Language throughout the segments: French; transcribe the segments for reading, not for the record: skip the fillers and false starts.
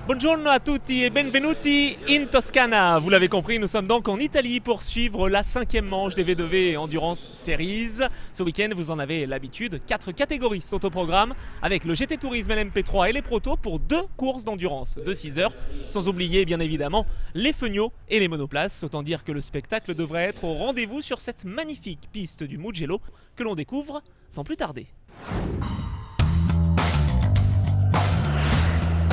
Buongiorno a tutti et benvenuti in Toscana. Vous l'avez compris, nous sommes donc en Italie pour suivre la 5e manche des V2V Endurance Series. Ce week-end, vous en avez l'habitude, 4 catégories sont au programme avec le GT Tourisme LMP3 et les Protos pour 2 courses d'endurance de 6 heures. Sans oublier bien évidemment les feuillots et les monoplaces. Autant dire que le spectacle devrait être au rendez-vous sur cette magnifique piste du Mugello que l'on découvre sans plus tarder.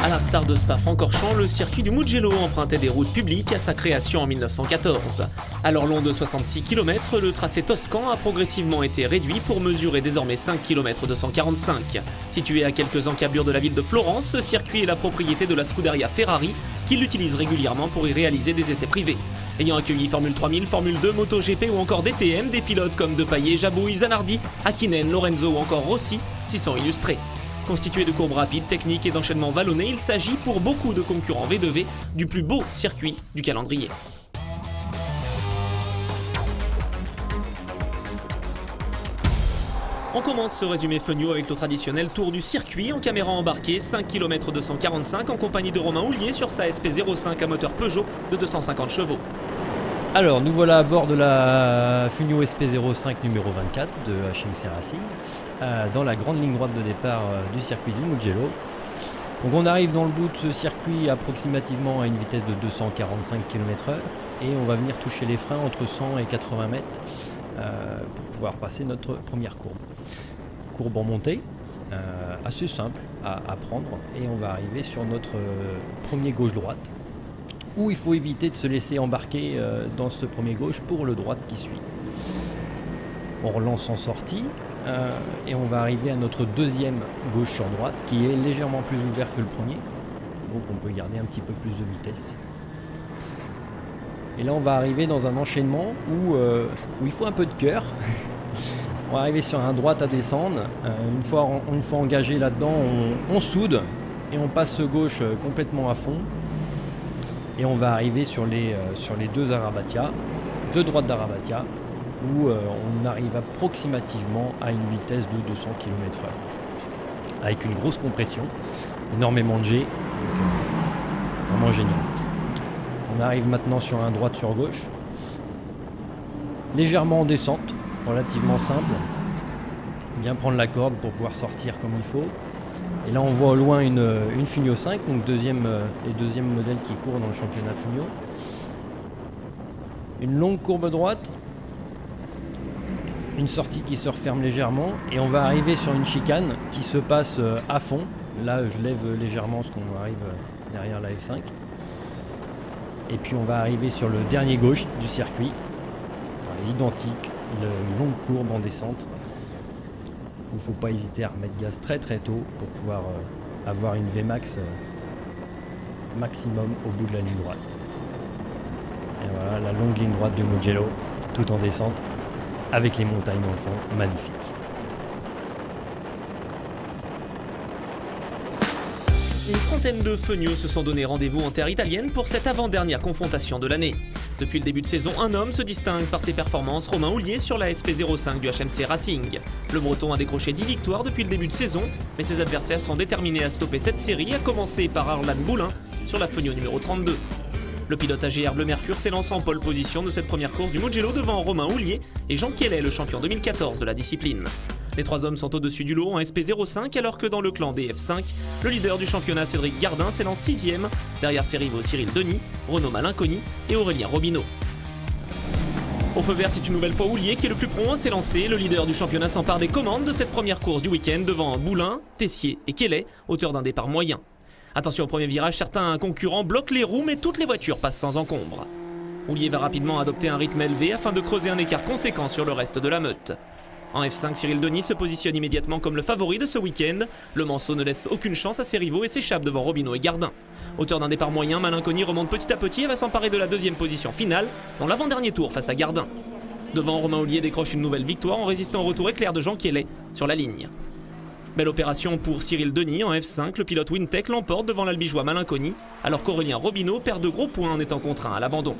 A l'instar de Spa-Francorchamps, le circuit du Mugello empruntait des routes publiques à sa création en 1914. Alors long de 66 km, le tracé toscan a progressivement été réduit pour mesurer désormais 5 km 245. Situé à quelques encablures de la ville de Florence, ce circuit est la propriété de la Scuderia Ferrari qui l'utilise régulièrement pour y réaliser des essais privés. Ayant accueilli Formule 3000, Formule 2, MotoGP ou encore DTM, des pilotes comme Depailler, Jabouille, Zanardi, Hakkinen, Lorenzo ou encore Rossi s'y sont illustrés. Constitué de courbes rapides, techniques et d'enchaînements vallonnés, il s'agit pour beaucoup de concurrents V2V du plus beau circuit du calendrier. On commence ce résumé Feugnot avec le traditionnel tour du circuit en caméra embarquée, 5 km 245 en compagnie de Romain Houllier sur sa SP05 à moteur Peugeot de 250 chevaux. Alors nous voilà à bord de la Fugno SP05 numéro 24 de HMC Racing, dans la grande ligne droite de départ du circuit du Mugello. Donc on arrive dans le bout de ce circuit approximativement à une vitesse de 245 km/h et on va venir toucher les freins entre 100 et 80 mètres pour pouvoir passer notre première courbe. Courbe en montée, assez simple à prendre, et on va arriver sur notre premier gauche-droite, où il faut éviter de se laisser embarquer dans ce premier gauche pour le droite qui suit. On relance en sortie et on va arriver à notre deuxième gauche sur droite qui est légèrement plus ouvert que le premier, donc on peut garder un petit peu plus de vitesse. Et là on va arriver dans un enchaînement où il faut un peu de cœur. On va arriver sur un droite à descendre. Une fois engagé là-dedans, on soude et on passe gauche complètement à fond. Et on va arriver sur les deux Arabatia, deux droites d'Arabatia, où on arrive approximativement à une vitesse de 200 km/h. Avec une grosse compression, énormément de G, donc vraiment génial. On arrive maintenant sur un droite sur gauche, légèrement en descente, relativement simple. Bien prendre la corde pour pouvoir sortir comme il faut. Et là on voit au loin une Fugno 5, donc les deuxièmes modèles qui courent dans le championnat Fugno. Une longue courbe droite, une sortie qui se referme légèrement et on va arriver sur une chicane qui se passe à fond. Là je lève légèrement parce qu'on arrive derrière la F5. Et puis on va arriver sur le dernier gauche du circuit, identique, une longue courbe en descente. Il ne faut pas hésiter à remettre gaz très très tôt pour pouvoir avoir une Vmax maximum au bout de la ligne droite. Et voilà la longue ligne droite du Mugello, tout en descente, avec les montagnes dans le fond, magnifique. Une trentaine de feugnaux se sont donné rendez-vous en terre italienne pour cette avant-dernière confrontation de l'année. Depuis le début de saison, un homme se distingue par ses performances, Romain Houllier sur la SP05 du HMC Racing. Le Breton a décroché 10 victoires depuis le début de saison, mais ses adversaires sont déterminés à stopper cette série, à commencer par Arlan Boulin sur la Feugnot numéro 32. Le pilote AGR Bleu Mercure s'élance en pole position de cette première course du Mugello devant Romain Houllier et Jean Kellet, le champion 2014 de la discipline. Les trois hommes sont au-dessus du lot en SP05 alors que dans le clan des F5, le leader du championnat Cédric Gardin s'élance 6ème derrière ses rivaux Cyril Denis, Renaud Malinconi et Aurélien Robineau. Au feu vert, c'est une nouvelle fois Houllier qui est le plus prompt à s'élancer. Le leader du championnat s'empare des commandes de cette première course du week-end devant Boulin, Tessier et Kellet, auteur d'un départ moyen. Attention au premier virage, certains concurrents bloquent les roues mais toutes les voitures passent sans encombre. Houllier va rapidement adopter un rythme élevé afin de creuser un écart conséquent sur le reste de la meute. En F5, Cyril Denis se positionne immédiatement comme le favori de ce week-end. Le Manceau ne laisse aucune chance à ses rivaux et s'échappe devant Robineau et Gardin. Auteur d'un départ moyen, Malinconi remonte petit à petit et va s'emparer de la deuxième position finale dans l'avant-dernier tour face à Gardin. Devant, Romain Houllier décroche une nouvelle victoire en résistant au retour éclair de Jean Kellet sur la ligne. Belle opération pour Cyril Denis en F5, le pilote Wintech l'emporte devant l'albigeois Malinconi, alors qu'Aurélien Robineau perd de gros points en étant contraint à l'abandon.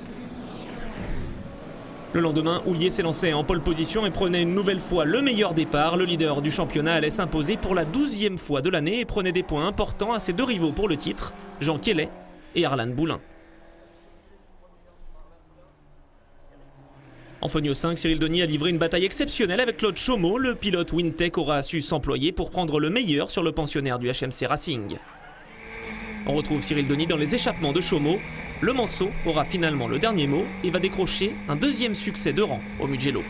Le lendemain, Houlier s'est lancé en pole position et prenait une nouvelle fois le meilleur départ. Le leader du championnat allait s'imposer pour la 12e fois de l'année et prenait des points importants à ses deux rivaux pour le titre, Jean Kellet et Harlan Boulin. En Fogno 5, Cyril Denis a livré une bataille exceptionnelle avec Claude Chaumeau. Le pilote Wintech aura su s'employer pour prendre le meilleur sur le pensionnaire du HMC Racing. On retrouve Cyril Denis dans les échappements de Chaumeau. Le Manceau aura finalement le dernier mot et va décrocher un deuxième succès de rang au Mugello.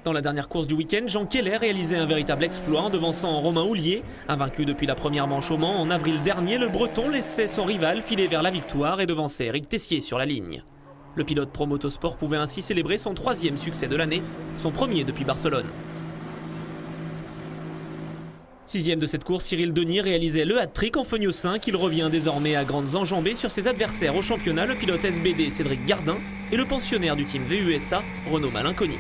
Dans la dernière course du week-end, Jean Kellet réalisait un véritable exploit en devançant Romain Houlier. Invaincu depuis la première manche au Mans en avril dernier, le Breton laissait son rival filer vers la victoire et devançait Eric Tessier sur la ligne. Le pilote Promotosport pouvait ainsi célébrer son 3e succès de l'année, son premier depuis Barcelone. 6e de cette course, Cyril Denis réalisait le hat-trick en Fogno 5. Il revient désormais à grandes enjambées sur ses adversaires au championnat, le pilote SBD Cédric Gardin et le pensionnaire du team VUSA, Renaud Malinconi.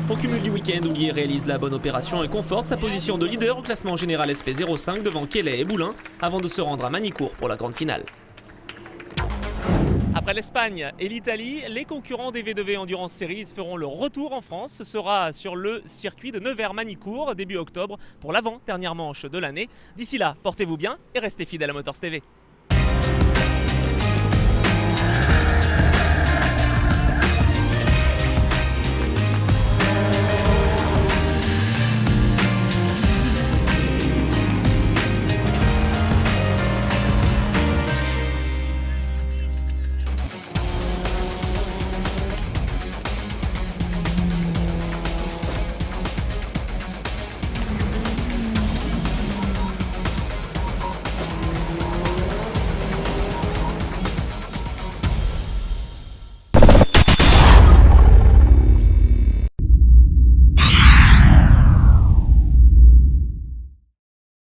Au cumul du week-end, Houlier réalise la bonne opération et conforte sa position de leader au classement général SP05 devant Kellet et Boulin avant de se rendre à Manicourt pour la grande finale. Après l'Espagne et l'Italie, les concurrents des V2V Endurance Series feront leur retour en France. Ce sera sur le circuit de Nevers-Manicourt début octobre pour l'avant-dernière manche de l'année. D'ici là, portez-vous bien et restez fidèles à Motors TV.